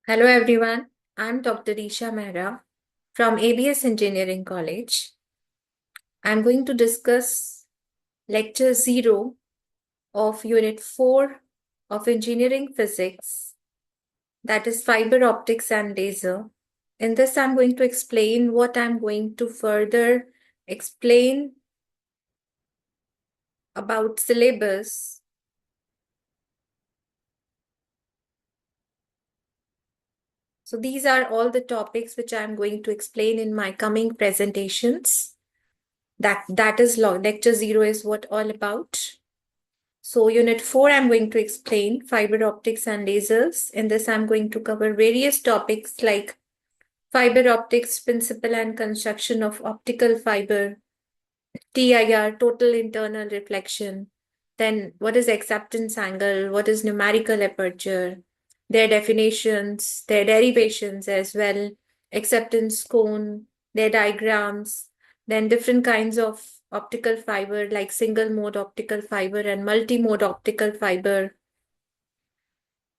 Hello everyone, I'm Dr. Isha Mehra from ABES Engineering College. I'm going to discuss lecture 0 of unit 4 of engineering physics, that is fiber optics and laser. In this, I'm going to explain what I'm going to further explain about syllabus. So these are all the topics which I'm going to explain in my coming presentations. That is lecture 0 is what all about. So unit 4, I'm going to explain fiber optics and lasers. In this, I'm going to cover various topics like fiber optics, principle and construction of optical fiber, TIR, total internal reflection, then what is acceptance angle, what is numerical aperture, their definitions, their derivations as well, acceptance cone, their diagrams, then different kinds of optical fiber like single mode optical fiber and multi-mode optical fiber,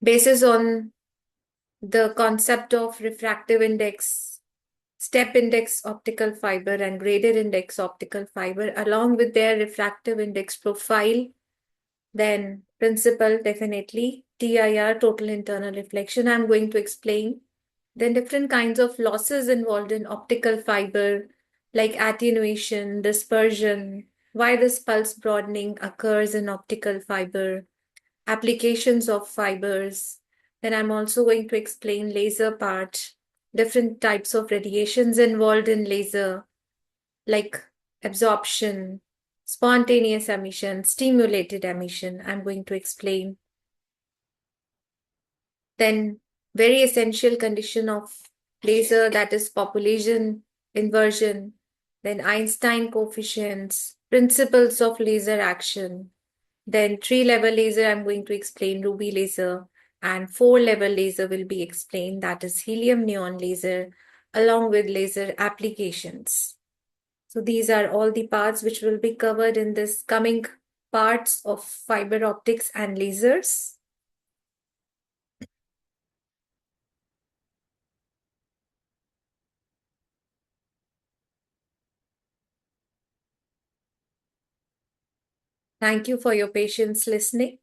basis on the concept of refractive index, step index optical fiber and graded index optical fiber along with their refractive index profile. Then principle, definitely TIR, total internal reflection, I'm going to explain. Then different kinds of losses involved in optical fiber like attenuation, dispersion, why this pulse broadening occurs in optical fiber, applications of fibers. Then I'm also going to explain laser part, different types of radiations involved in laser, like absorption, spontaneous emission, stimulated emission. I'm going to explain. Then very essential condition of laser, that is population inversion, then Einstein coefficients, principles of laser action. Then 3-level laser, I'm going to explain ruby laser, and 4-level laser will be explained, that is helium neon laser, along with laser applications. So these are all the parts which will be covered in this coming parts of fiber optics and lasers. Thank you for your patience listening.